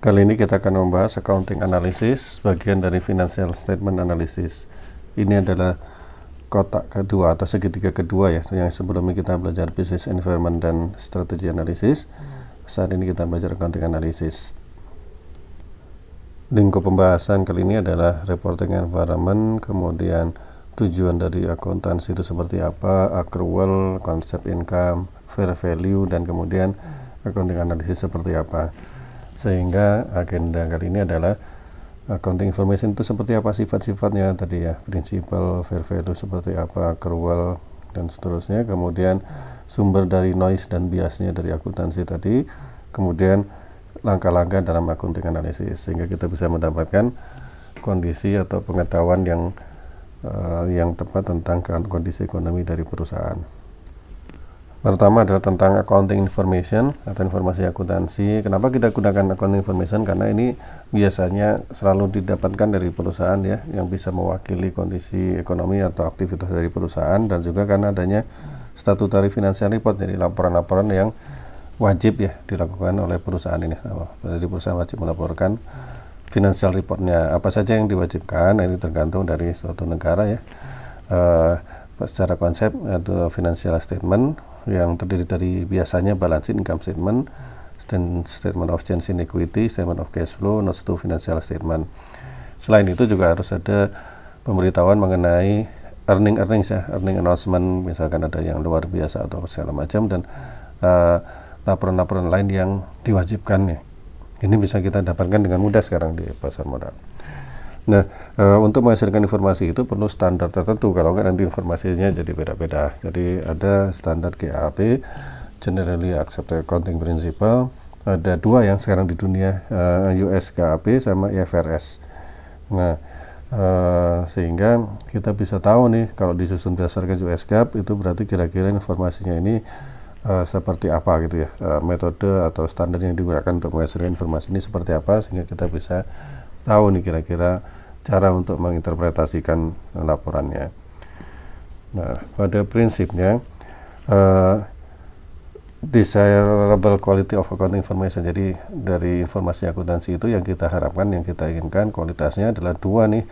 Kali ini kita akan membahas accounting analysis, bagian dari financial statement analysis. Ini adalah kotak kedua atau segitiga kedua ya, yang sebelumnya kita belajar business environment dan strategi analysis. Saat ini kita belajar accounting analysis. Lingkup pembahasan kali ini adalah reporting environment, kemudian tujuan dari akuntansi itu seperti apa, accrual, konsep income, fair value, dan kemudian accounting analysis seperti apa. Sehingga agenda kali ini adalah accounting information itu seperti apa sifat-sifatnya tadi ya, prinsipal, fair value seperti apa, accrual, dan seterusnya. Kemudian sumber dari noise dan biasnya dari akuntansi tadi, kemudian langkah-langkah dalam accounting analysis sehingga kita bisa mendapatkan kondisi atau pengetahuan yang tepat tentang kondisi ekonomi dari perusahaan. Pertama adalah tentang accounting information atau informasi akuntansi. Kenapa kita gunakan accounting information? Karena ini biasanya selalu didapatkan dari perusahaan ya, yang bisa mewakili kondisi ekonomi atau aktivitas dari perusahaan, dan juga karena adanya statutory financial report, jadi laporan-laporan yang wajib ya dilakukan oleh perusahaan ini. Jadi perusahaan wajib melaporkan financial reportnya. Apa saja yang diwajibkan? Ini tergantung dari suatu negara ya. Secara konsep itu financial statement yang terdiri dari biasanya balance sheet, income statement, statement of change in equity, statement of cash flow, notes to financial statement. Selain itu juga harus ada pemberitahuan mengenai earnings ya, earning announcement, misalkan ada yang luar biasa atau segala macam, dan laporan-laporan lain yang diwajibkan ya. Ini bisa kita dapatkan dengan mudah sekarang di pasar modal. Nah, untuk menghasilkan informasi itu perlu standar tertentu, kalau nggak nanti informasinya jadi beda-beda. Jadi ada standar GAAP, Generally Accepted Accounting Principle. Ada dua yang sekarang di dunia, US GAAP sama IFRS. Nah, sehingga kita bisa tahu nih, kalau disusun berdasarkan US GAAP itu berarti kira-kira informasinya ini seperti apa gitu ya, metode atau standar yang digunakan untuk menghasilkan informasi ini seperti apa, sehingga kita bisa tahu nih kira-kira cara untuk menginterpretasikan laporannya. Nah, pada prinsipnya desirable quality of accounting information, jadi dari informasi akuntansi itu yang kita harapkan, yang kita inginkan kualitasnya adalah dua nih.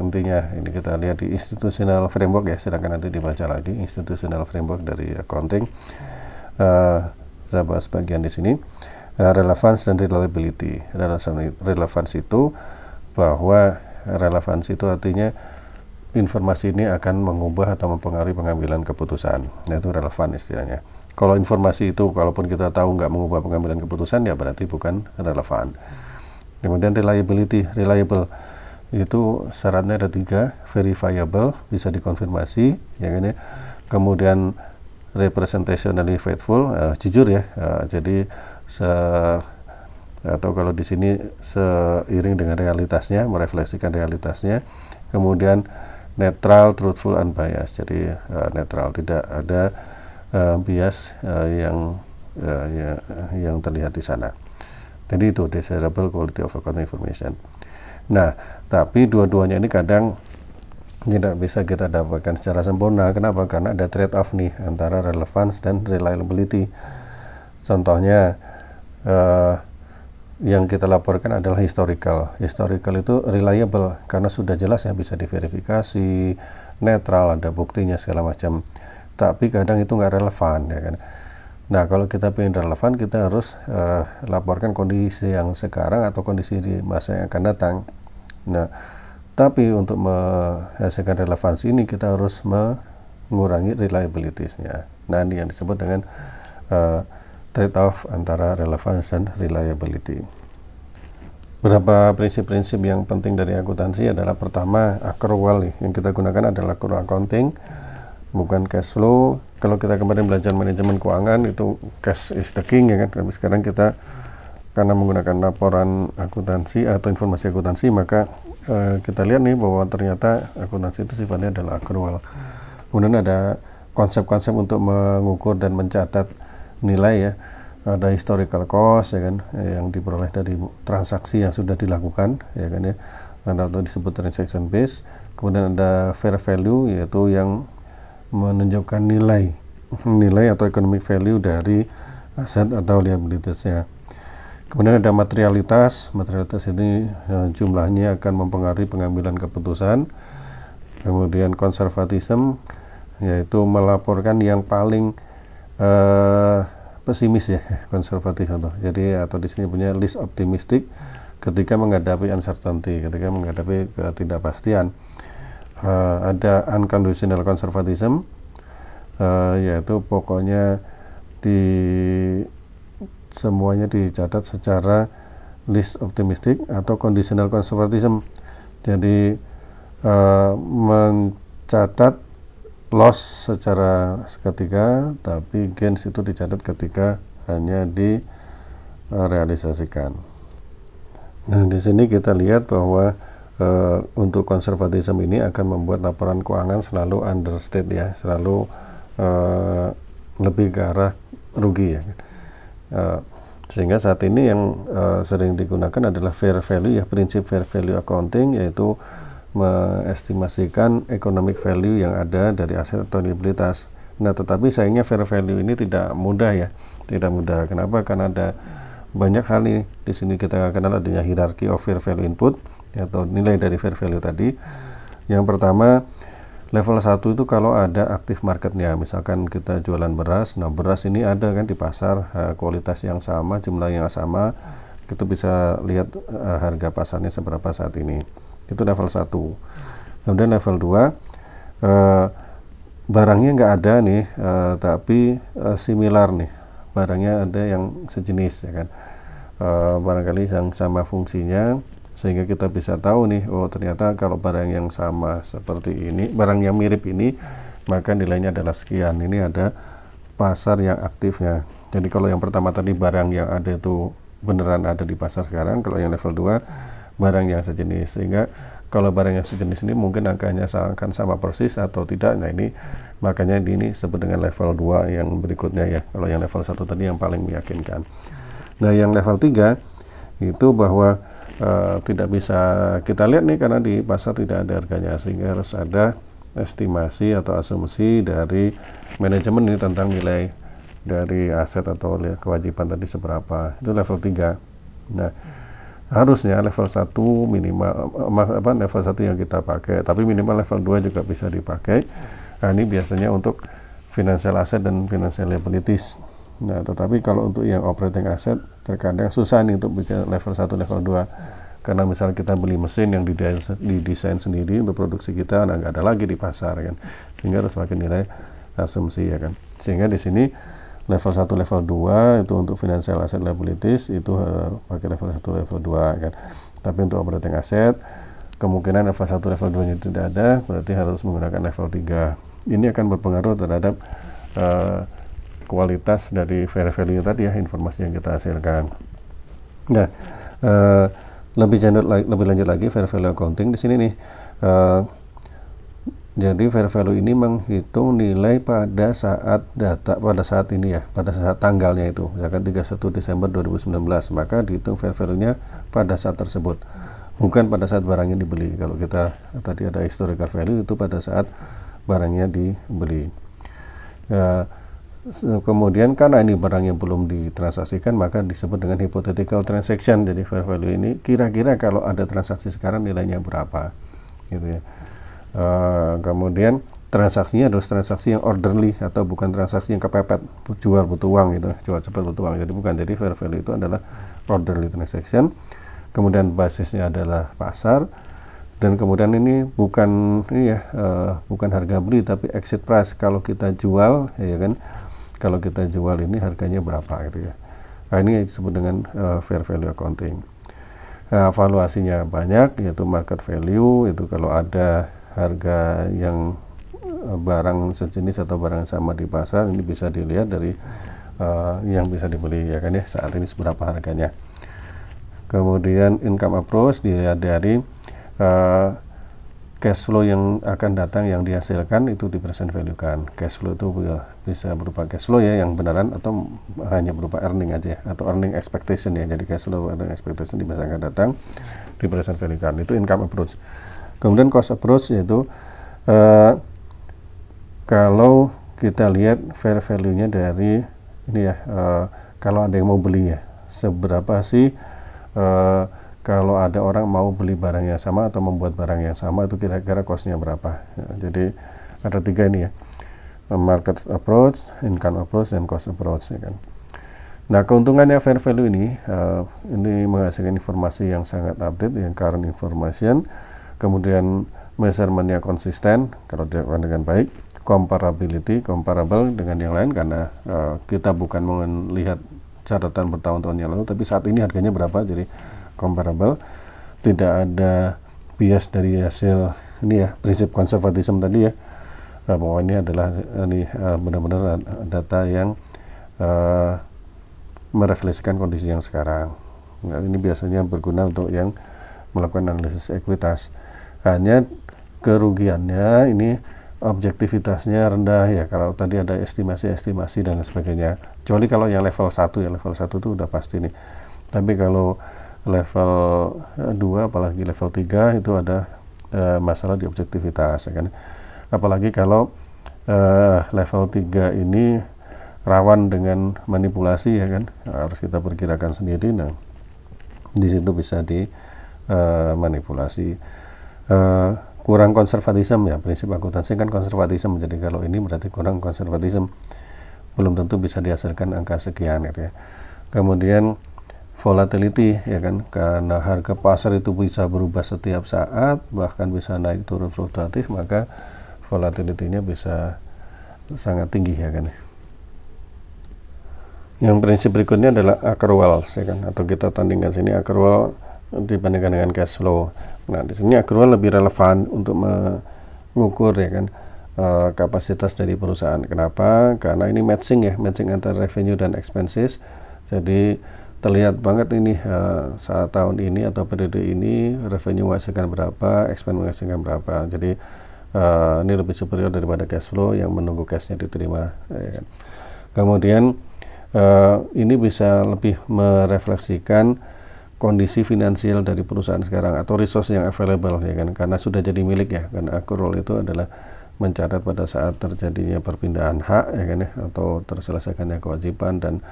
Intinya ini kita lihat di institutional framework ya, silakan nanti dibaca lagi institutional framework dari accounting. Saya bahas bagian di sini. Relevance dan reliability. Relevansi itu bahwa relevansi itu artinya informasi ini akan mengubah atau mempengaruhi pengambilan keputusan. Nah, itu relevan istilahnya. Kalau informasi itu kalaupun kita tahu nggak mengubah pengambilan keputusan, ya berarti bukan relevan. Kemudian reliability, reliable itu syaratnya ada 3, verifiable, bisa dikonfirmasi ya kan ya. Kemudian representationally faithful, jujur ya, jadi atau kalau di sini seiring dengan realitasnya, merefleksikan realitasnya. Kemudian netral, truthful, unbiased, jadi netral, tidak ada bias yang terlihat di sana. Jadi itu desirable quality of accounting information. Nah, tapi dua-duanya ini kadang tidak bisa kita dapatkan secara sempurna. Kenapa? Karena ada trade-off nih antara relevance dan reliability. Contohnya yang kita laporkan adalah historical. Historical itu reliable karena sudah jelas ya, bisa diverifikasi, netral, ada buktinya segala macam. Tapi kadang itu nggak relevan ya kan. Nah, kalau kita ingin relevan, kita harus laporkan kondisi yang sekarang atau kondisi di masa yang akan datang. Nah, tapi untuk menghasilkan relevansi ini kita harus mengurangi reliability-nya. Nah, ini yang disebut dengan trade-off antara relevance dan reliability. Beberapa prinsip-prinsip yang penting dari akuntansi adalah pertama, accrual yang kita gunakan adalah accrual accounting, bukan cash flow. Kalau kita kemarin belajar manajemen keuangan itu cash is the king ya kan. Tapi sekarang kita karena menggunakan laporan akuntansi atau informasi akuntansi, maka kita lihat nih bahwa ternyata akuntansi itu sifatnya adalah accrual. Kemudian ada konsep-konsep untuk mengukur dan mencatat nilai ya. Ada historical cost ya kan, yang diperoleh dari transaksi yang sudah dilakukan ya kan ya, atau disebut transaction base. Kemudian ada fair value, yaitu yang menunjukkan nilai atau economic value dari aset atau liabilitasnya. Kemudian ada materialitas. Materialitas ini jumlahnya akan mempengaruhi pengambilan keputusan. Kemudian konservatisme, yaitu melaporkan yang paling pesimis ya, konservatif atau jadi atau di sini punya least optimistic ketika menghadapi uncertainty, ketika menghadapi ketidakpastian. Ada unconditional conservatism, yaitu pokoknya semuanya dicatat secara least optimistic, atau conditional conservatism, jadi mencatat loss secara seketika, tapi gains itu dicatat ketika hanya direalisasikan. Nah, di sini kita lihat bahwa untuk konservatisme ini akan membuat laporan keuangan selalu understate ya, selalu lebih ke arah rugi ya. Sehingga saat ini yang sering digunakan adalah fair value ya, prinsip fair value accounting, yaitu mengestimasikan economic value yang ada dari aset atau liabilitas. Nah, tetapi sayangnya fair value ini tidak mudah ya, tidak mudah. Kenapa? Karena ada banyak hal nih. Di sini kita kenal adanya hierarchy of fair value input, atau nilai dari fair value tadi. Yang pertama, level 1 itu kalau ada aktif marketnya, misalkan kita jualan beras. Nah, beras ini ada kan di pasar, kualitas yang sama, jumlah yang sama, kita bisa lihat harga pasarnya seberapa saat ini. Itu level 1. Kemudian level 2, barangnya nggak ada nih, tapi similar nih, barangnya ada yang sejenis ya kan, barangkali yang sama fungsinya, sehingga kita bisa tahu nih, oh ternyata kalau barang yang sama seperti ini, barang yang mirip ini, maka nilainya adalah sekian. Ini ada pasar yang aktifnya. Jadi kalau yang pertama tadi barang yang ada itu beneran ada di pasar sekarang, kalau yang level 2 barang yang sejenis, sehingga kalau barang yang sejenis ini mungkin angkanya akan sama persis atau tidak. Nah, ini makanya ini disebut dengan level 2 yang berikutnya ya. Kalau yang level 1 tadi yang paling meyakinkan. Nah, yang level 3 itu bahwa tidak bisa kita lihat nih karena di pasar tidak ada harganya, sehingga harus ada estimasi atau asumsi dari manajemen ini tentang nilai dari aset atau kewajiban tadi seberapa. Itu level 3. Nah, harusnya level 1 minimal, level 1 yang kita pakai, tapi minimal level 2 juga bisa dipakai. Nah, ini biasanya untuk financial asset dan financial liabilities. Nah, tetapi kalau untuk yang operating asset terkadang susah nih untuk bicara level 1, level 2. Karena misal kita beli mesin yang didesain sendiri untuk produksi kita, nah nggak ada lagi di pasar kan. Sehingga harus pakai nilai asumsi ya kan. Sehingga di sini level 1, level 2 itu untuk financial asset liabilities itu pakai level 1, level 2 kan. Tapi untuk operating asset kemungkinan level 1, level 2 nya tidak ada, berarti harus menggunakan level 3. Ini akan berpengaruh terhadap kualitas dari fair value tadi ya, informasi yang kita hasilkan. Nah, lebih lanjut lagi fair value accounting di sini nih. Jadi fair value ini menghitung nilai pada saat pada saat ini ya, pada saat tanggalnya itu, misalkan 31 Desember 2019, maka dihitung fair value-nya pada saat tersebut, bukan pada saat barangnya dibeli. Kalau kita tadi ada historical value, itu pada saat barangnya dibeli. Kemudian karena ini barang yang belum ditransaksikan, maka disebut dengan hypothetical transaction. Jadi fair value ini kira-kira kalau ada transaksi sekarang nilainya berapa gitu ya. Kemudian transaksinya harus transaksi yang orderly atau bukan transaksi yang kepepet, jual butuh uang gitu, jual cepat butuh uang. Jadi bukan, jadi fair value itu adalah orderly transaction. Kemudian basisnya adalah pasar, dan kemudian ini bukan bukan harga beli tapi exit price. Kalau kita jual ya kan, kalau kita jual ini harganya berapa gitu ya. Nah, ini disebut dengan fair value accounting. Nah, valuasinya banyak, yaitu market value, itu kalau ada harga yang barang sejenis atau barang yang sama di pasar, ini bisa dilihat dari yang bisa dibeli ya kan ya, saat ini seberapa harganya. Kemudian income approach dilihat dari cash flow yang akan datang, yang dihasilkan itu di present value kan. Cash flow itu bisa berupa cash flow ya yang beneran, atau hanya berupa earning aja, atau earning expectation ya. Jadi cash flow earning expectation di masa akan datang di present value kan. Itu income approach. Kemudian cost approach yaitu kalau kita lihat fair value-nya dari ini ya, kalau ada yang mau beli ya, seberapa sih kalau ada orang mau beli barang yang sama atau membuat barang yang sama, itu kira-kira cost-nya berapa. Jadi ada 3 ini ya, market approach, income approach, dan cost approach ya kan. Nah, keuntungannya fair value ini menghasilkan informasi yang sangat update, yang current information, kemudian measurement-nya konsisten kalau dilakukan dengan baik, comparable dengan yang lain, karena kita bukan melihat catatan bertahun-tahun yang lalu, tapi saat ini harganya berapa, jadi comparable, tidak ada bias dari hasil ini ya, prinsip konservatisme tadi ya, bahwa ini adalah benar-benar data yang merefleksikan kondisi yang sekarang. Nah, ini biasanya berguna untuk yang melakukan analisis ekuitas. Hanya kerugiannya ini objektivitasnya rendah ya, kalau tadi ada estimasi dan sebagainya. Kecuali kalau yang level 1 ya, level 1 itu udah pasti nih. Tapi kalau level 2 apalagi level 3 itu ada masalah di objektivitas ya kan. Apalagi kalau level 3 ini rawan dengan manipulasi ya kan, harus kita perkirakan sendiri. Nah, di situ bisa dimanipulasi. Kurang konservatisme ya, prinsip akuntansi kan konservatisme, jadi kalau ini berarti kurang konservatisme, belum tentu bisa dihasilkan angka sekian gitu ya. Kemudian volatility ya kan, karena harga pasar itu bisa berubah setiap saat, bahkan bisa naik turun fluktuatif, maka volatility-nya bisa sangat tinggi ya kan. Yang prinsip berikutnya adalah accrual ya kan, atau kita tandingkan sini accrual dibandingkan dengan cash flow. Nah, di sini accrual lebih relevan untuk mengukur ya kan kapasitas dari perusahaan. Kenapa? Karena ini matching antara revenue dan expenses. Jadi terlihat banget ini saat tahun ini atau periode ini revenue menghasilkan berapa, expense menghasilkan berapa. Jadi ini lebih superior daripada cash flow yang menunggu cashnya diterima ya kan. Kemudian ini bisa lebih merefleksikan kondisi finansial dari perusahaan sekarang atau resource yang available ya kan, karena sudah jadi milik ya, karena accrual itu adalah mencatat pada saat terjadinya perpindahan hak ya kan ya, atau terselesaikannya kewajiban dan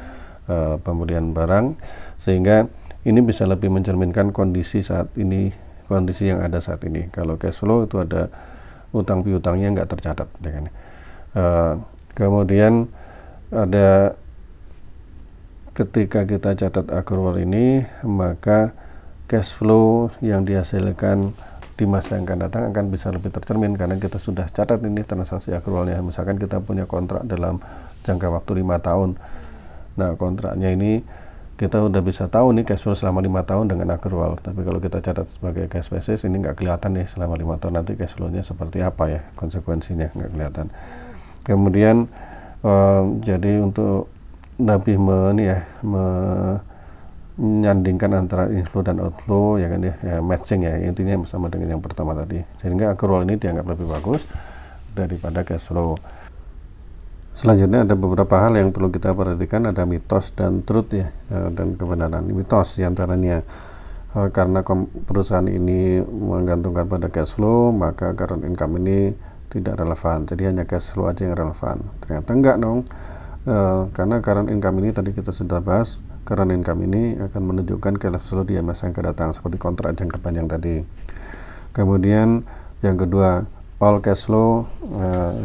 pembelian barang, sehingga ini bisa lebih mencerminkan kondisi saat ini, kondisi yang ada saat ini. Kalau cash flow itu ada utang piutangnya nggak tercatat ya kan. Kemudian ada ketika kita catat accrual ini, maka cash flow yang dihasilkan di masa yang akan datang akan bisa lebih tercermin karena kita sudah catat ini transaksi accrualnya. Misalkan kita punya kontrak dalam jangka waktu 5 tahun. Nah, kontraknya ini kita udah bisa tahu nih cash flow selama 5 tahun dengan accrual. Tapi kalau kita catat sebagai cash basis, ini nggak kelihatan nih selama 5 tahun nanti cash flow-nya seperti apa ya, konsekuensinya nggak kelihatan. Kemudian jadi untuk lebih menyandingkan antara inflow dan outflow ya kan ya, matching ya, intinya sama dengan yang pertama tadi, sehingga accrual ini dianggap lebih bagus daripada cash flow. Selanjutnya ada beberapa hal yang perlu kita perhatikan, ada mitos dan truth ya, dan kebenaran. Mitos diantaranya karena perusahaan ini menggantungkan pada cash flow, maka current income ini tidak relevan, jadi hanya cash flow aja yang relevan. Ternyata enggak dong. Karena current income ini tadi kita sudah bahas, current income ini akan menunjukkan cash flow di masa yang akan datang seperti kontrak jangka panjang tadi. Kemudian yang kedua, all cash flow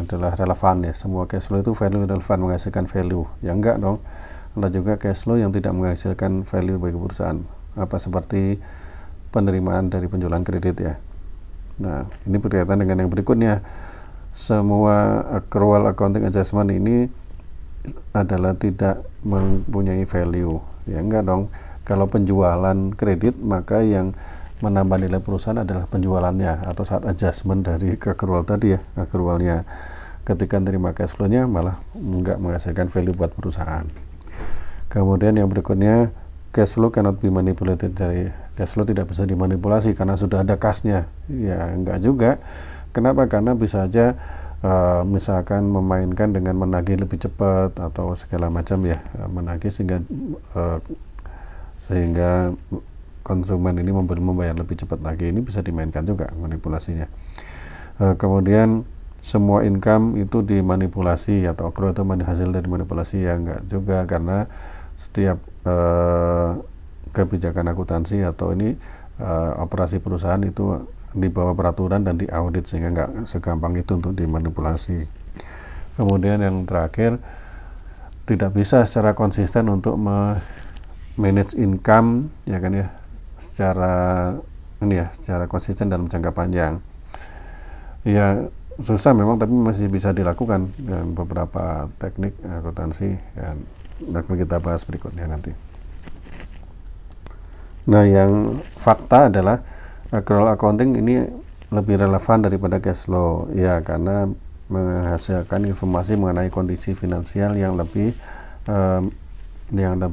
adalah relevan ya, semua cash flow itu value relevan, menghasilkan value. Ya enggak dong, ada juga cash flow yang tidak menghasilkan value bagi perusahaan, apa seperti penerimaan dari penjualan kredit ya. Nah, ini berkaitan dengan yang berikutnya, semua accrual accounting adjustment ini adalah tidak mempunyai value ya, enggak dong. Kalau penjualan kredit, maka yang menambah nilai perusahaan adalah penjualannya atau saat adjustment dari accrual tadi ya, accrualnya. Ketika terima cash flow-nya malah enggak menghasilkan value buat perusahaan. Kemudian yang berikutnya, cash flow cannot be manipulated. Dari cash flow tidak bisa dimanipulasi karena sudah ada kas-nya. Ya enggak juga. Kenapa? Karena bisa aja misalkan memainkan dengan menagih lebih cepat atau segala macam ya, menagih sehingga konsumen ini membayar lebih cepat lagi. Ini bisa dimainkan juga manipulasinya. Kemudian semua income itu dimanipulasi atau accrual itu hasil dari manipulasi, ya enggak juga, karena setiap kebijakan akuntansi atau ini operasi perusahaan itu di bawah peraturan dan diaudit, sehingga nggak segampang itu untuk dimanipulasi. Kemudian yang terakhir, tidak bisa secara konsisten untuk manage income ya kan ya, secara konsisten dalam jangka panjang. Ya susah memang, tapi masih bisa dilakukan dengan beberapa teknik akuntansi yang akan kita bahas berikutnya nanti. Nah, yang fakta adalah accrual accounting ini lebih relevan daripada cash flow ya, karena menghasilkan informasi mengenai kondisi finansial yang lebih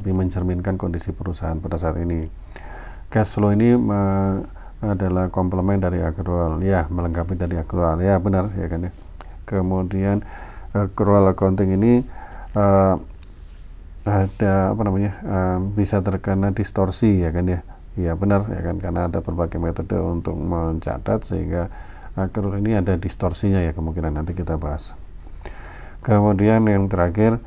mencerminkan kondisi perusahaan pada saat ini. Cash flow ini adalah komplement dari accrual ya, melengkapi dari accrual ya, benar ya kan ya. Kemudian accrual accounting ini ada bisa terkena distorsi ya kan ya. Ya benar ya kan, karena ada berbagai metode untuk mencatat sehingga accrual ini ada distorsinya ya, kemungkinan nanti kita bahas. Kemudian yang terakhir,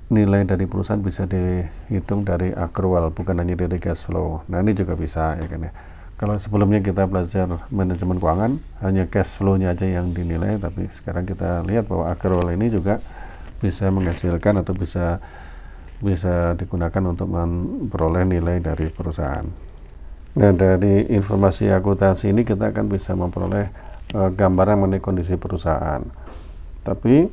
nilai dari perusahaan bisa dihitung dari accrual, bukan hanya dari cash flow. Nah ini juga bisa ya kan ya. Kalau sebelumnya kita belajar manajemen keuangan hanya cash flow-nya aja yang dinilai, tapi sekarang kita lihat bahwa accrual ini juga bisa menghasilkan atau bisa digunakan untuk memperoleh nilai dari perusahaan. Nah, dari informasi akuntansi ini kita akan bisa memperoleh gambaran mengenai kondisi perusahaan. Tapi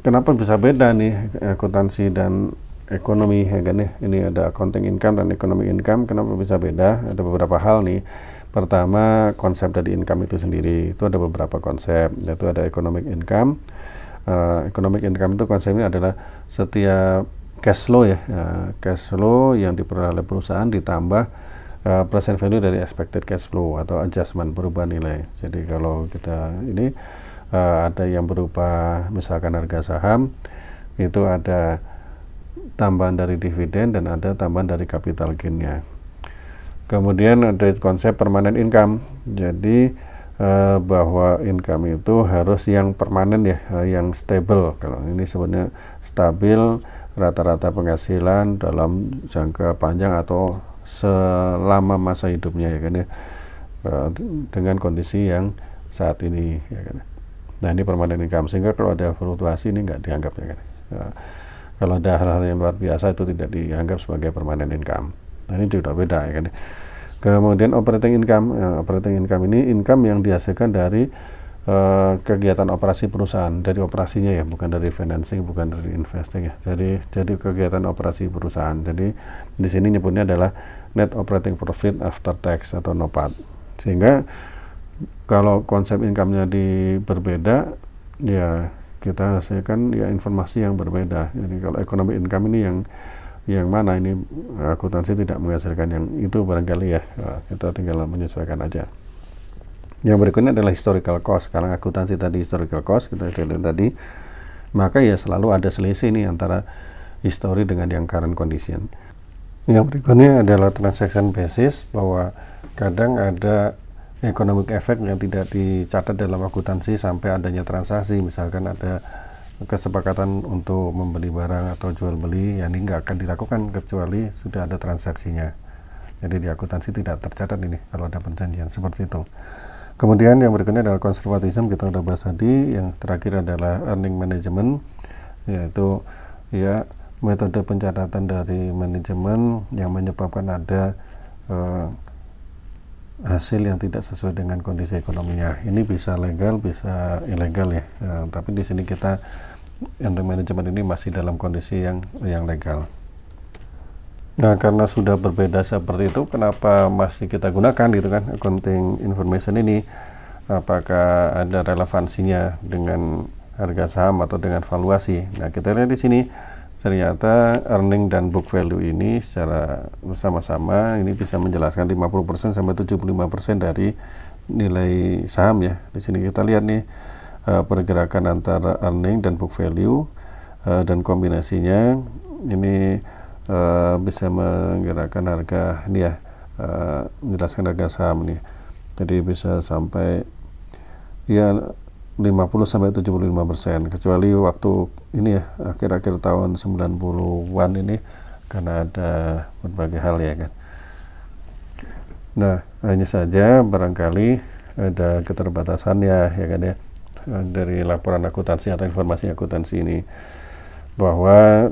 kenapa bisa beda nih akuntansi dan ekonomi ya kan ya? Ini ada accounting income dan economic income, kenapa bisa beda? Ada beberapa hal nih. Pertama, konsep dari income itu sendiri. Itu ada beberapa konsep, yaitu ada economic income. Economic income itu konsepnya adalah setiap cash flow ya, cash flow yang diperoleh oleh perusahaan ditambah present value dari expected cash flow atau adjustment, perubahan nilai. Jadi kalau kita ini ada yang berupa misalkan harga saham, itu ada tambahan dari dividen dan ada tambahan dari capital gain-nya. Kemudian ada konsep permanent income, jadi bahwa income itu harus yang permanen ya, yang stable. Kalau ini sebenarnya stabil rata-rata penghasilan dalam jangka panjang atau selama masa hidupnya ya kan ya, dengan kondisi yang saat ini ya kan. Nah ini permanent income, sehingga kalau ada fluktuasi ini nggak dianggap ya kan. Kalau ada hal-hal yang luar biasa itu tidak dianggap sebagai permanent income. Nah ini juga beda ya kan. Kemudian operating income ini income yang dihasilkan dari kegiatan operasi perusahaan, dari operasinya ya, bukan dari financing, bukan dari investing ya. Jadi kegiatan operasi perusahaan. Jadi di sini nyebutnya adalah net operating profit after tax atau NOPAT. Sehingga kalau konsep income-nya berbeda, ya kita hasilkan ya informasi yang berbeda. Jadi kalau economic income ini yang mana ini akuntansi tidak menghasilkan yang itu barangkali ya, kita tinggal menyesuaikan aja. Yang berikutnya adalah historical cost. Sekarang akuntansi tadi historical cost kita lihat tadi, maka ya selalu ada selisih nih antara history dengan yang current condition. Yang berikutnya adalah transaction basis, bahwa kadang ada economic effect yang tidak dicatat dalam akuntansi sampai adanya transaksi. Misalkan ada kesepakatan untuk membeli barang atau jual beli, ya ini nggak akan dilakukan kecuali sudah ada transaksinya. Jadi di akuntansi tidak tercatat ini kalau ada perjanjian seperti itu. Kemudian yang berikutnya adalah conservatism, kita udah bahas tadi. Yang terakhir adalah earning management, yaitu ya metode pencatatan dari manajemen yang menyebabkan ada hasil yang tidak sesuai dengan kondisi ekonominya. Ini bisa legal, bisa ilegal ya. Tapi di sini kita earning management ini masih dalam kondisi yang legal. Nah, karena sudah berbeda seperti itu, kenapa masih kita gunakan gitu kan accounting information ini? Apakah ada relevansinya dengan harga saham atau dengan valuasi? Nah, kita lihat di sini ternyata earning dan book value ini secara bersama-sama ini bisa menjelaskan 50% sampai 75% dari nilai saham ya. Di sini kita lihat nih pergerakan antara earning dan book value dan kombinasinya ini bisa menggerakkan harga ini ya, menjelaskan harga saham nih. Jadi bisa sampai ya 50-75%, kecuali waktu ini ya akhir-akhir tahun 90-an ini karena ada berbagai hal ya kan. Nah, hanya saja barangkali ada keterbatasannya ya kan ya dari laporan akuntansi atau informasi akuntansi ini, bahwa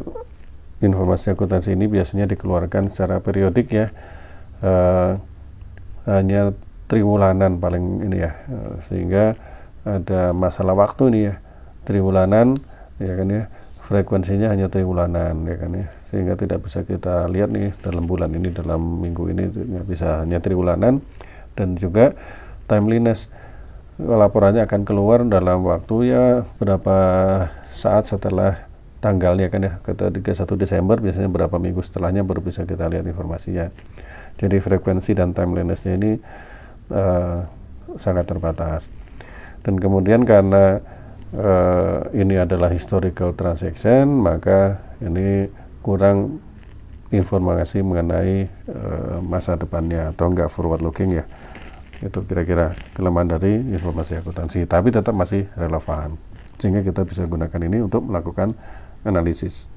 informasi akuntansi ini biasanya dikeluarkan secara periodik ya, hanya triwulanan paling ini ya, sehingga ada masalah waktu nih ya, triwulanan ya kan ya, frekuensinya hanya triwulanan ya kan ya, sehingga tidak bisa kita lihat nih dalam bulan ini, dalam minggu ini, nggak bisa, hanya triwulanan. Dan juga timeliness, laporannya akan keluar dalam waktu ya berapa saat setelah tanggalnya kan ya, kata 31 Desember biasanya berapa minggu setelahnya baru bisa kita lihat informasinya. Jadi frekuensi dan timelinessnya ini sangat terbatas. Dan kemudian karena ini adalah historical transaction, maka ini kurang informasi mengenai masa depannya, atau enggak forward looking ya. Itu kira-kira kelemahan dari informasi akuntansi, tapi tetap masih relevan, sehingga kita bisa gunakan ini untuk melakukan analisis.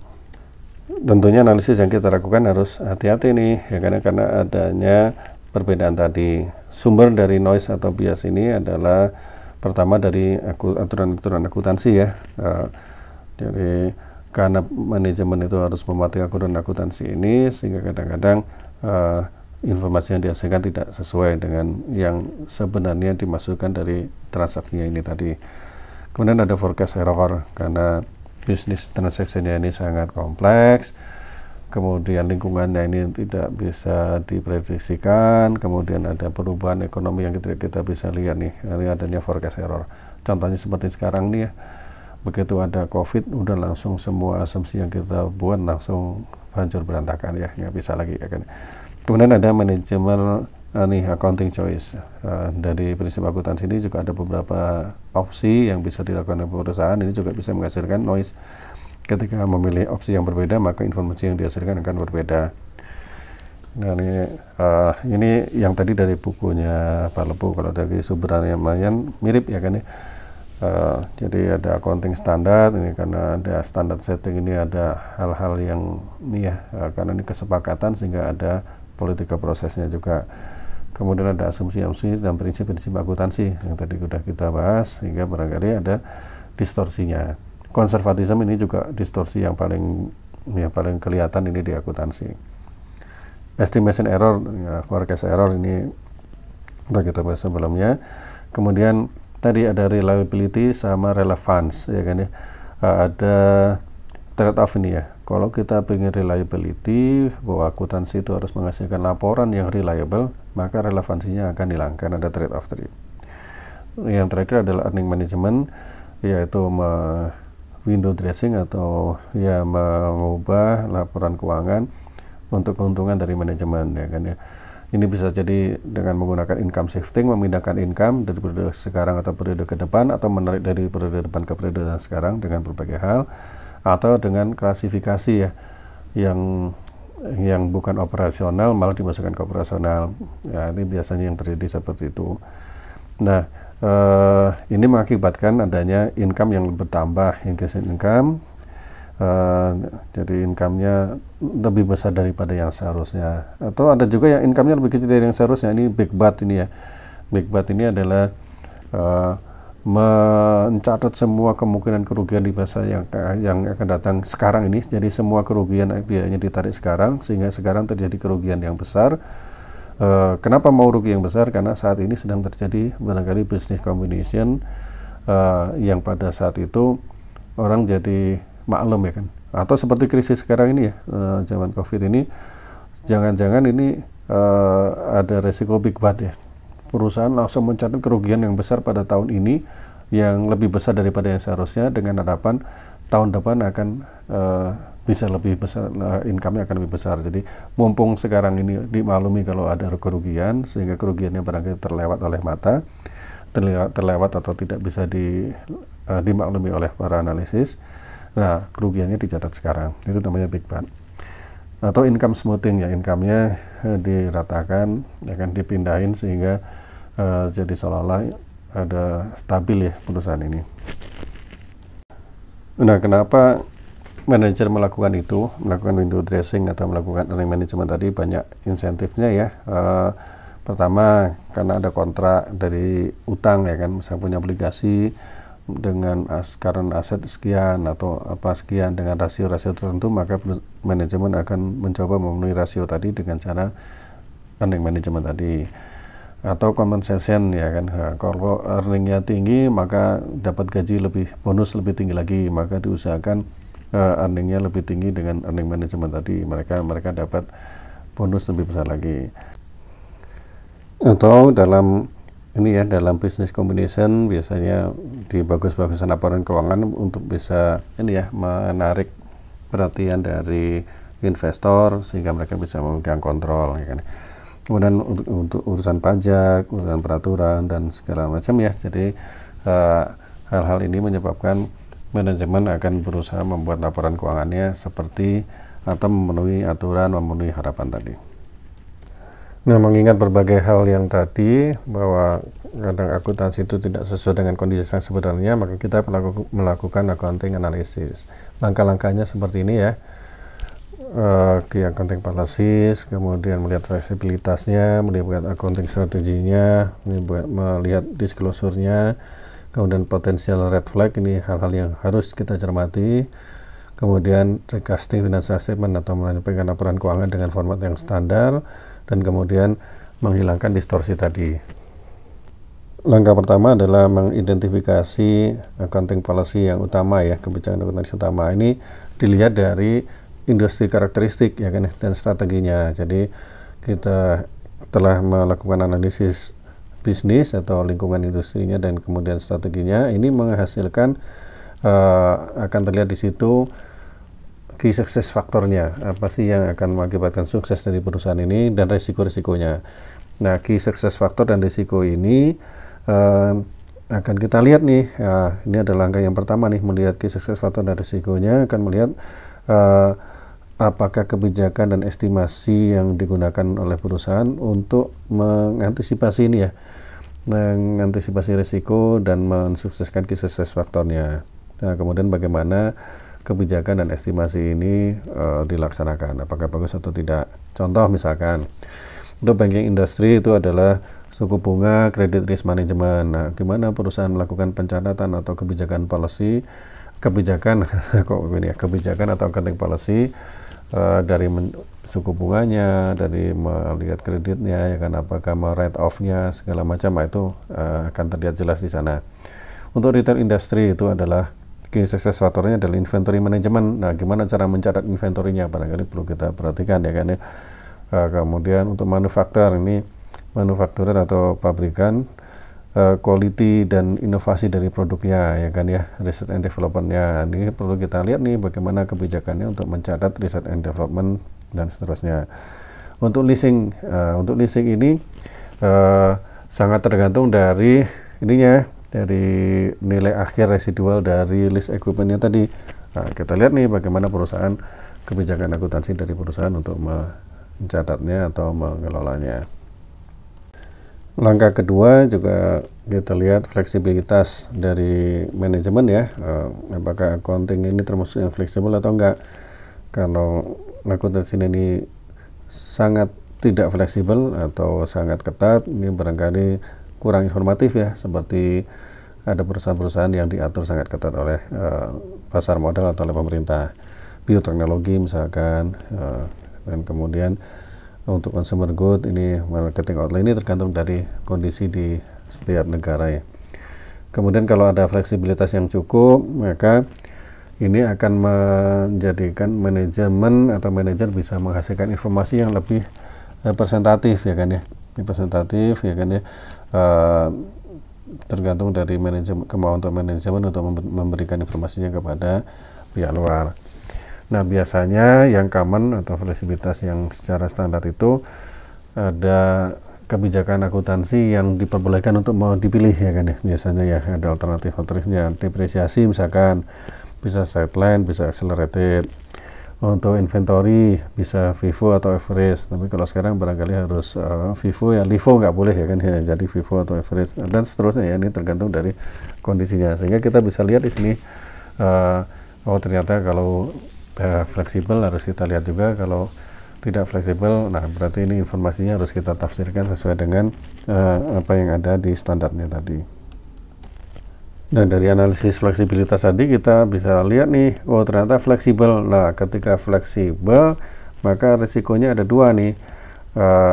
Tentunya analisis yang kita lakukan harus hati-hati nih ya, karena adanya perbedaan tadi. Sumber dari noise atau bias ini adalah pertama dari aturan-aturan akuntansi ya. Jadi karena manajemen itu harus mematuhi aturan akuntansi ini, sehingga kadang-kadang informasi yang dihasilkan tidak sesuai dengan yang sebenarnya dimasukkan dari transaksinya ini tadi. Kemudian ada forecast error, karena bisnis transaksinya ini sangat kompleks, kemudian lingkungannya ini tidak bisa diprediksikan, kemudian ada perubahan ekonomi yang kita bisa lihat nih, ini adanya forecast error. Contohnya seperti sekarang nih ya, begitu ada COVID, udah langsung semua asumsi yang kita buat langsung hancur berantakan ya, nggak bisa lagi ya kan. Kemudian ada manajemen accounting choice. Dari prinsip akuntansi ini juga ada beberapa opsi yang bisa dilakukan oleh perusahaan, ini juga bisa menghasilkan noise. Ketika memilih opsi yang berbeda, maka informasi yang dihasilkan akan berbeda. Nah ini yang tadi dari bukunya Pak Lepu, kalau dari sumbernya lumayan mirip ya kan ya. Jadi ada accounting standar ini, karena ada standar setting ini, ada hal-hal yang ini ya, karena ini kesepakatan sehingga ada politika prosesnya juga. Kemudian ada asumsi-asumsi dan prinsip-prinsip akuntansi yang tadi sudah kita bahas, sehingga barangkali ada distorsinya. Konservatisme ini juga distorsi yang paling kelihatan ini di akuntansi. Estimation error, ya, forecast error ini sudah kita bahas sebelumnya. Kemudian tadi ada reliability sama relevance ya kan ya. Ada trade off ini ya. Kalau kita ingin reliability, bahwa akuntansi itu harus menghasilkan laporan yang reliable, maka relevansinya akan hilang, karena ada trade off tadi. Yang terakhir adalah earning management, yaitu window dressing atau ya mengubah laporan keuangan untuk keuntungan dari manajemen ya kan ya. Ini bisa jadi dengan menggunakan income shifting, memindahkan income dari periode sekarang atau periode ke depan, atau menarik dari periode depan ke periode sekarang dengan berbagai hal, atau dengan klasifikasi ya yang bukan operasional malah dimasukkan ke operasional. Ya, ini biasanya yang terjadi seperti itu. Nah, ini mengakibatkan adanya income yang bertambah, increase income. Jadi income-nya lebih besar daripada yang seharusnya, atau ada juga yang income-nya lebih kecil dari yang seharusnya. Ini big bad ini ya. Big bad ini adalah mencatat semua kemungkinan kerugian di masa yang akan datang sekarang ini. Jadi semua kerugian biayanya ditarik sekarang, sehingga sekarang terjadi kerugian yang besar. Kenapa mau rugi yang besar? Karena saat ini sedang terjadi barangkali business combination yang pada saat itu orang jadi maklum ya kan, atau seperti krisis sekarang ini ya, zaman COVID ini, jangan-jangan ini ada resiko big bad ya, perusahaan langsung mencatat kerugian yang besar pada tahun ini, yang lebih besar daripada yang seharusnya, dengan harapan tahun depan akan bisa lebih besar, income-nya akan lebih besar. Jadi mumpung sekarang ini dimaklumi kalau ada kerugian, sehingga kerugiannya barangkali terlewat oleh mata, terlewat atau tidak bisa dimaklumi oleh para analisis. Nah, kerugiannya dicatat sekarang, itu namanya big bad. Atau income smoothing ya, income-nya diratakan, akan dipindahin sehingga jadi seolah-olah ada stabil ya perusahaan ini. Nah, kenapa manajer melakukan window dressing atau melakukan earning management tadi? Banyak insentifnya ya. Pertama, karena ada kontrak dari utang ya kan, misalnya punya obligasi dengan current aset sekian atau apa sekian dengan rasio-rasio tertentu, maka manajemen akan mencoba memenuhi rasio tadi dengan cara earning management tadi. Atau compensation ya kan, kalau earningnya tinggi maka dapat gaji bonus lebih tinggi lagi, maka diusahakan earningnya lebih tinggi dengan earning management tadi, mereka dapat bonus lebih besar lagi. Atau dalam business combination biasanya dibagus-bagusan laporan keuangan untuk bisa menarik perhatian dari investor sehingga mereka bisa memegang kontrol ya kan. Kemudian untuk urusan pajak, urusan peraturan dan segala macam ya. Jadi hal-hal ini menyebabkan manajemen akan berusaha membuat laporan keuangannya seperti atau memenuhi aturan, memenuhi harapan tadi. Nah, mengingat berbagai hal yang tadi, bahwa kadang akuntansi itu tidak sesuai dengan kondisi yang sebenarnya, maka kita melakukan accounting analysis. Langkah-langkahnya seperti ini ya. Key accounting policies, kemudian melihat fleksibilitasnya, melihat accounting strateginya, melihat disclosure-nya, kemudian potensial red flag, ini hal-hal yang harus kita cermati. Kemudian recasting financial statement atau menyampaikan laporan keuangan dengan format yang standar, dan kemudian menghilangkan distorsi tadi. Langkah pertama adalah mengidentifikasi accounting policy yang utama ya, kebijakan akuntansi utama. Ini dilihat dari industri karakteristik ya kan, dan strateginya. Jadi kita telah melakukan analisis bisnis atau lingkungan industrinya dan kemudian strateginya. Ini menghasilkan akan terlihat di situ key success faktornya, apa sih yang akan mengakibatkan sukses dari perusahaan ini dan risiko-risikonya. Nah, key success faktor dan risiko ini akan kita lihat nih. Ini adalah langkah yang pertama nih, melihat key success faktor dan risikonya, akan melihat apakah kebijakan dan estimasi yang digunakan oleh perusahaan untuk mengantisipasi ini ya, mengantisipasi risiko dan mensukseskan key success faktornya. Nah, kemudian bagaimana kebijakan dan estimasi ini dilaksanakan, apakah bagus atau tidak. Contoh misalkan untuk banking industry itu adalah suku bunga, credit risk management. Nah, gimana perusahaan melakukan pencatatan atau kebijakan kebijakan atau accounting policy dari suku bunganya, dari melihat kreditnya ya kan, apakah write off-nya segala macam, itu akan terlihat jelas di sana. Untuk retail industry itu adalah key success faktornya adalah inventory management. Nah, gimana cara mencatat inventorinya, barangkali perlu kita perhatikan ya kan ya. Kemudian untuk manufaktur, ini manufakturer atau pabrikan, quality dan inovasi dari produknya ya kan ya, research and development-nya. Ini perlu kita lihat nih bagaimana kebijakannya untuk mencatat research and development dan seterusnya. Untuk leasing ini sangat tergantung dari dari nilai akhir residual dari lease equipment-nya tadi. Nah, kita lihat nih bagaimana kebijakan akuntansi dari perusahaan untuk mencatatnya atau mengelolanya. Langkah kedua juga kita lihat fleksibilitas dari manajemen ya, apakah accounting ini termasuk yang fleksibel atau enggak. Kalau akuntansi ini sangat tidak fleksibel atau sangat ketat, ini barangkali kurang informatif ya, seperti ada perusahaan-perusahaan yang diatur sangat ketat oleh pasar modal atau oleh pemerintah, bioteknologi misalkan, dan kemudian untuk consumer good, ini marketing outlet, ini tergantung dari kondisi di setiap negara ya. Kemudian kalau ada fleksibilitas yang cukup, maka ini akan menjadikan manajemen atau manajer bisa menghasilkan informasi yang lebih representatif ya kan ya, tergantung dari kemauan untuk manajemen untuk memberikan informasinya kepada pihak luar. Nah, biasanya yang common atau fleksibilitas yang secara standar itu ada kebijakan akuntansi yang diperbolehkan untuk mau dipilih ya kan ya, biasanya ya ada alternatif-alternatifnya. Depresiasi misalkan bisa sideline, bisa accelerated. Untuk inventory bisa FIFO atau average, tapi kalau sekarang barangkali harus FIFO, ya LIFO nggak boleh ya kan, ya, jadi FIFO atau average dan seterusnya ya, ini tergantung dari kondisinya, sehingga kita bisa lihat di sini oh ternyata kalau fleksibel harus kita lihat juga, kalau tidak fleksibel, nah berarti ini informasinya harus kita tafsirkan sesuai dengan apa yang ada di standarnya tadi. Dan dari analisis fleksibilitas tadi kita bisa lihat nih, oh ternyata fleksibel. Nah, ketika fleksibel maka risikonya ada dua nih,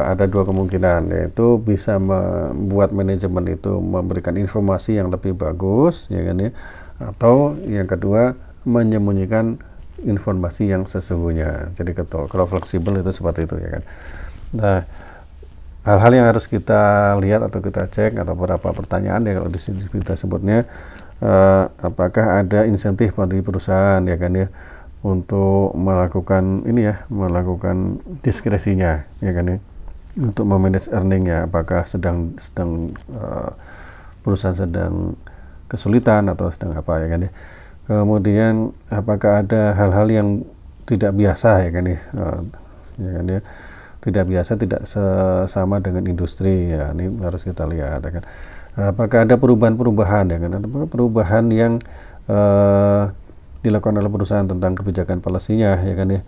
ada dua kemungkinan, yaitu bisa membuat manajemen itu memberikan informasi yang lebih bagus, ya kan ya, atau yang kedua menyembunyikan informasi yang sesungguhnya. Jadi kalau fleksibel itu seperti itu ya kan. Nah, hal-hal yang harus kita lihat atau kita cek atau beberapa pertanyaan ya kalau di sini kita sebutnya, apakah ada insentif bagi perusahaan ya kan ya untuk melakukan ini ya, melakukan diskresinya ya kan ya, untuk memanage earning ya, apakah sedang perusahaan sedang kesulitan atau sedang apa ya kan ya. Kemudian apakah ada hal-hal yang tidak biasa ya kan ya, ya kan ya, tidak biasa, tidak sama dengan industri ya, ini harus kita lihat ya kan. Apakah ada perubahan-perubahan ya kan, ada perubahan yang dilakukan oleh perusahaan tentang kebijakan policy-nya ya kan ya,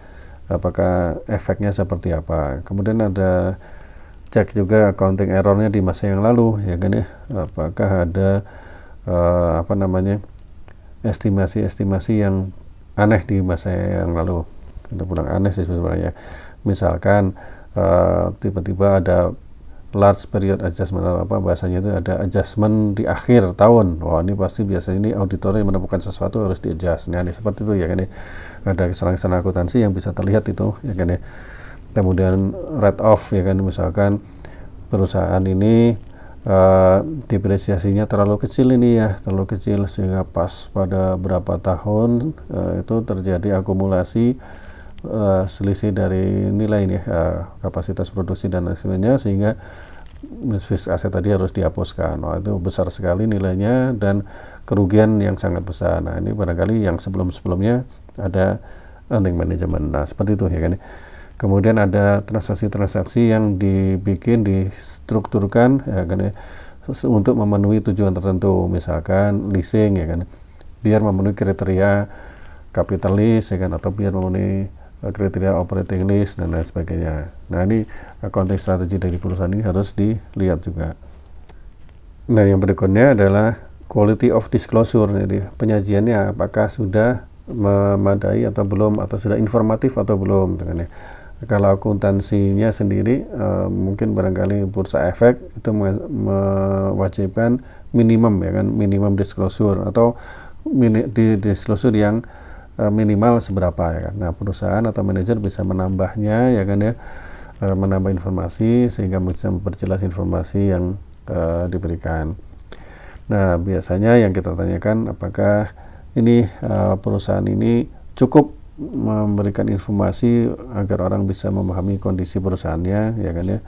apakah efeknya seperti apa. Kemudian ada cek juga accounting error-nya di masa yang lalu ya kan ya, apakah ada apa namanya, estimasi-estimasi yang aneh di masa yang lalu. Kita bilang aneh sih sebenarnya, misalkan tiba-tiba ada large period adjustment, apa bahasanya itu, ada adjustment di akhir tahun. Wah, ini pasti biasanya ini auditornya menemukan sesuatu harus di adjust. Nah, ini seperti itu ya kan ya. Ada kesalahan-kesalahan akuntansi yang bisa terlihat itu ya kan ya. Kemudian write off ya kan, misalkan perusahaan ini depresiasinya terlalu kecil ini ya, terlalu kecil sehingga pas pada berapa tahun itu terjadi akumulasi selisih dari nilai ini kapasitas produksi dan lain sebagainya, sehingga fixed aset tadi harus dihapuskan. Nah, itu besar sekali nilainya dan kerugian yang sangat besar. Nah, ini barangkali yang sebelum-sebelumnya ada earning management. Nah, seperti itu ya kan. Kemudian ada transaksi-transaksi yang dibikin, distrukturkan ya kan ya, untuk memenuhi tujuan tertentu, misalkan leasing ya kan, biar memenuhi kriteria capital lease ya kan, atau biar memenuhi kriteria operating lease dan lain sebagainya. Nah, ini accounting strategi dari perusahaan ini harus dilihat juga. Nah, yang berikutnya adalah quality of disclosure. Jadi penyajiannya apakah sudah memadai atau belum, atau sudah informatif atau belum. Kalau akuntansinya sendiri mungkin barangkali Bursa Efek itu mewajibkan minimum ya kan, minimum disclosure atau disclosure yang minimal seberapa ya kan. Nah, perusahaan atau manajer bisa menambahnya ya kan ya, menambah informasi sehingga bisa memperjelas informasi yang diberikan. Nah, biasanya yang kita tanyakan apakah ini perusahaan ini cukup memberikan informasi agar orang bisa memahami kondisi perusahaannya ya kan ya.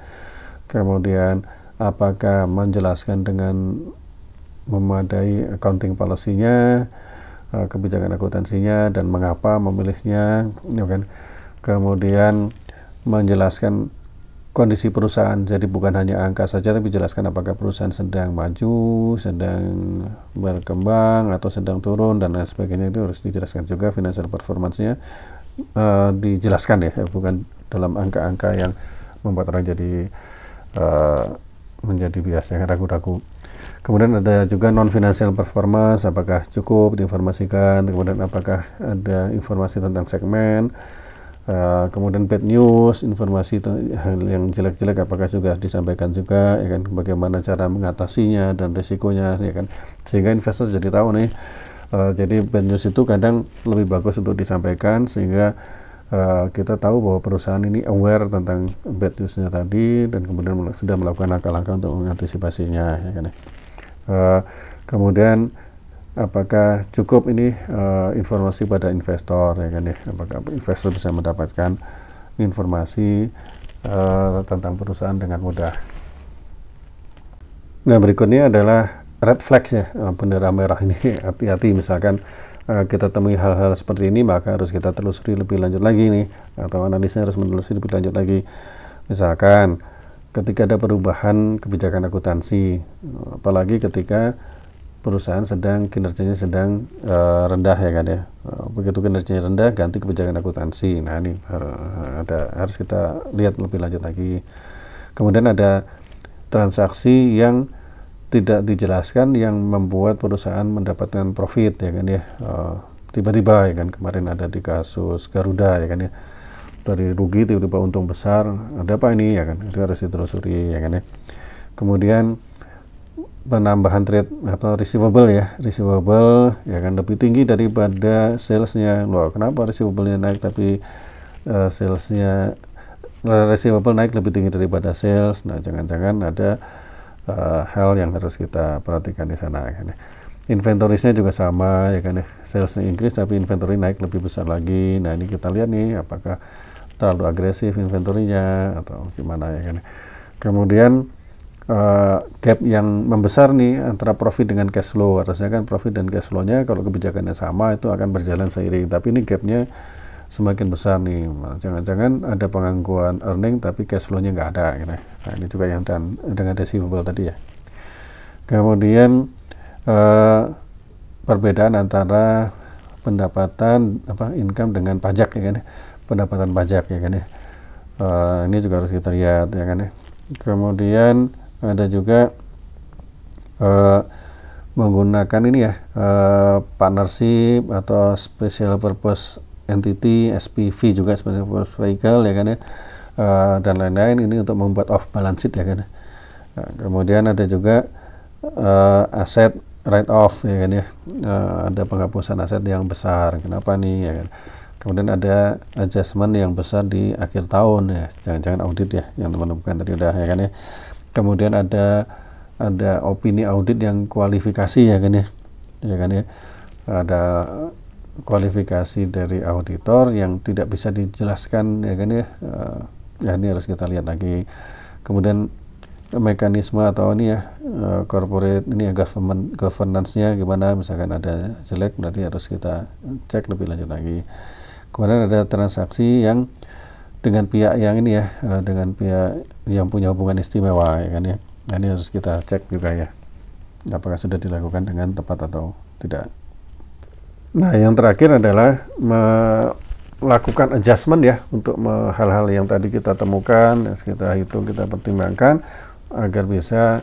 Kemudian apakah menjelaskan dengan memadai accounting policy-nya, kebijakan akuntansinya dan mengapa memilihnya ya kan. Kemudian menjelaskan kondisi perusahaan, jadi bukan hanya angka saja tapi jelaskan apakah perusahaan sedang maju, sedang berkembang atau sedang turun dan lain sebagainya. Itu harus dijelaskan juga financial performance-nya, dijelaskan ya, bukan dalam angka-angka yang membuat orang jadi menjadi biasanya ragu-ragu. Kemudian ada juga non-financial performance, apakah cukup diinformasikan, kemudian apakah ada informasi tentang segmen, kemudian bad news, informasi yang jelek-jelek apakah juga disampaikan juga ya kan, bagaimana cara mengatasinya dan risikonya ya kan, sehingga investor jadi tahu nih. Jadi bad news itu kadang lebih bagus untuk disampaikan sehingga kita tahu bahwa perusahaan ini aware tentang bad newsnya tadi dan kemudian sudah melakukan langkah-langkah untuk mengantisipasinya ya kan. Kemudian apakah cukup ini informasi pada investor ya kan ya, apakah investor bisa mendapatkan informasi tentang perusahaan dengan mudah. Nah, berikutnya adalah red flags ya, bendera merah ini. Hati-hati misalkan kita temui hal-hal seperti ini, maka harus kita telusuri lebih lanjut lagi nih, atau analisnya harus menelusuri lebih lanjut lagi. Misalkan ketika ada perubahan kebijakan akuntansi, apalagi ketika perusahaan kinerjanya sedang rendah ya kan ya. Begitu kinerjanya rendah, ganti kebijakan akuntansi. Nah ini harus kita lihat lebih lanjut lagi. Kemudian ada transaksi yang tidak dijelaskan yang membuat perusahaan mendapatkan profit ya kan ya. Tiba-tiba ya kan, kemarin ada di kasus Garuda ya kan ya, dari rugi tiba-tiba untung besar. Ada apa ini ya kan, itu harus ditelusuri ya kan ya. Kemudian penambahan trade atau receivable ya kan lebih tinggi daripada salesnya. Loh, kenapa receivable-nya naik tapi receivable naik lebih tinggi daripada sales? Nah, jangan-jangan ada hal yang harus kita perhatikan di sana ya kan. Inventory-nya juga sama ya kan, salesnya increase tapi inventory naik lebih besar lagi. Nah ini kita lihat nih, apakah terlalu agresif inventory-nya atau gimana ya kan. Kemudian gap yang membesar nih antara profit dengan cash flow. Harusnya kan profit dan cash flow-nya kalau kebijakannya sama itu akan berjalan seiring, tapi ini gapnya semakin besar nih. Jangan-jangan ada pengangguran earning tapi cash flow-nya nggak ada gitu. Nah ini juga yang dengan receivable tadi ya. Kemudian perbedaan antara pendapatan income dengan pajak ya kan, pendapatan pajak ya kan ya. Ini juga harus kita lihat ya kan ya. Kemudian ada juga menggunakan ini ya, partnership atau special purpose entity, SPV juga, special purpose vehicle ya kan ya, dan lain-lain, ini untuk membuat off balance sheet ya kan. Nah, kemudian ada juga aset write off ya kan ya, ada penghapusan aset yang besar. Kenapa nih ya kan? Kemudian ada adjustment yang besar di akhir tahun ya, jangan-jangan audit ya yang teman-teman tadi udah ya kan ya. Kemudian ada opini audit yang kualifikasi ya kan ya, ada kualifikasi dari auditor yang tidak bisa dijelaskan ya kan ya. Ya ini harus kita lihat lagi. Kemudian mekanisme atau ini ya, corporate ini ya, governance-nya gimana, misalkan ada jelek berarti harus kita cek lebih lanjut lagi. Kemudian ada transaksi yang dengan pihak yang ini ya, dengan pihak yang punya hubungan istimewa ya kan ya. Nah, ini harus kita cek juga ya, apakah sudah dilakukan dengan tepat atau tidak. Nah yang terakhir adalah melakukan adjustment ya untuk hal-hal yang tadi kita temukan, kita hitung, kita pertimbangkan agar bisa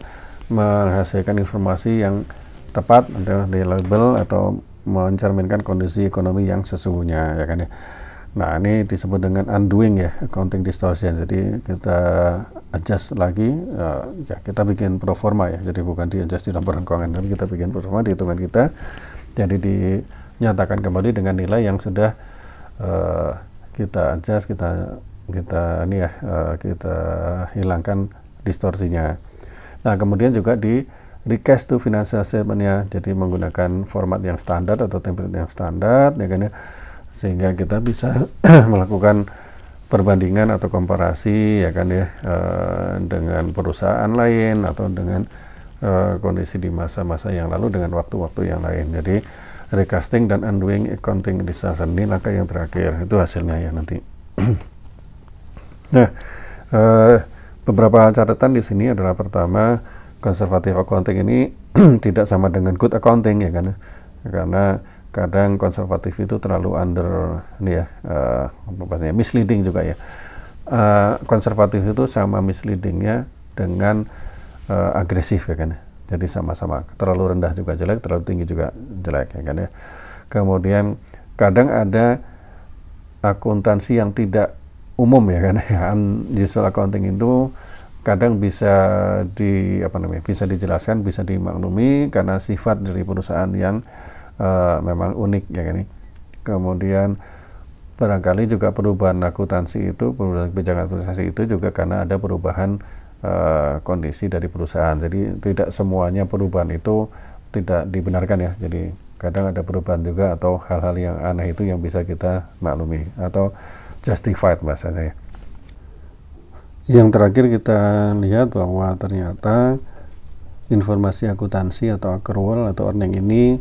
menghasilkan informasi yang tepat, adalah reliable atau mencerminkan kondisi ekonomi yang sesungguhnya ya kan ya. Nah ini disebut dengan undoing ya, accounting distortion. Jadi kita adjust lagi, ya kita bikin pro forma ya, jadi bukan di adjust di laporan keuangan, tapi kita bikin pro forma di hitungan kita, jadi dinyatakan kembali dengan nilai yang sudah kita adjust, kita ini ya, kita hilangkan distorsinya. Nah kemudian juga di recast to financial statement-nya, jadi menggunakan format yang standar atau template yang standar ya kan ya, sehingga kita bisa melakukan perbandingan atau komparasi ya kan ya, dengan perusahaan lain atau dengan kondisi di masa-masa yang lalu dengan waktu-waktu yang lain. Jadi recasting dan undoing accounting distortion ini langkah yang terakhir, itu hasilnya ya nanti. Nah beberapa catatan di sini adalah, pertama, conservative accounting ini tidak sama dengan good accounting ya kan, karena kadang konservatif itu terlalu misleading juga ya. Konservatif itu sama misleadingnya dengan agresif ya kan, jadi sama-sama, terlalu rendah juga jelek, terlalu tinggi juga jelek ya kan ya. Kemudian kadang ada akuntansi yang tidak umum ya kan ya, unusual accounting itu kadang bisa bisa dijelaskan, bisa dimaklumi karena sifat dari perusahaan yang memang unik ya kan. Kemudian barangkali juga perubahan akuntansi itu, perubahan kebijakan akuntansi itu juga karena ada perubahan kondisi dari perusahaan. Jadi tidak semuanya perubahan itu tidak dibenarkan ya. Jadi kadang ada perubahan juga atau hal-hal yang aneh itu yang bisa kita maklumi atau justified bahasanya ya. Yang terakhir kita lihat bahwa ternyata informasi akuntansi atau accrual atau earning ini,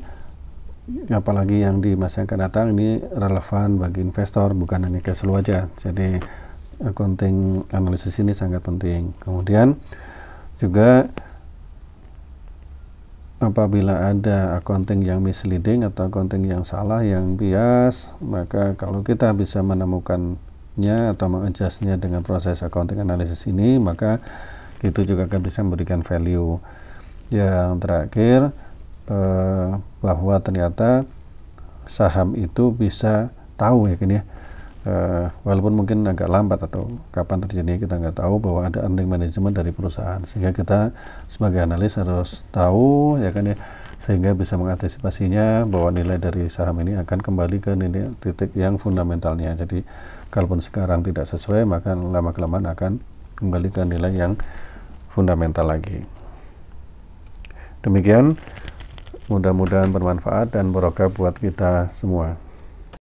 apalagi yang di masa yang akan datang, ini relevan bagi investor, bukan hanya cash flow aja. Jadi accounting analisis ini sangat penting. Kemudian juga apabila ada accounting yang misleading atau accounting yang salah, yang bias, maka kalau kita bisa menemukannya atau mengadjustnya dengan proses accounting analisis ini, maka itu juga akan bisa memberikan value. Yang terakhir, bahwa ternyata saham itu bisa tahu ya kan ya, walaupun mungkin agak lambat atau kapan terjadinya kita nggak tahu, bahwa ada earning management dari perusahaan, sehingga kita sebagai analis harus tahu ya kan ya, sehingga bisa mengantisipasinya bahwa nilai dari saham ini akan kembali ke nilai titik yang fundamentalnya. Jadi kalaupun sekarang tidak sesuai, maka lama-kelamaan akan kembali ke nilai yang fundamental lagi. Demikian, mudah-mudahan bermanfaat dan barokah buat kita semua.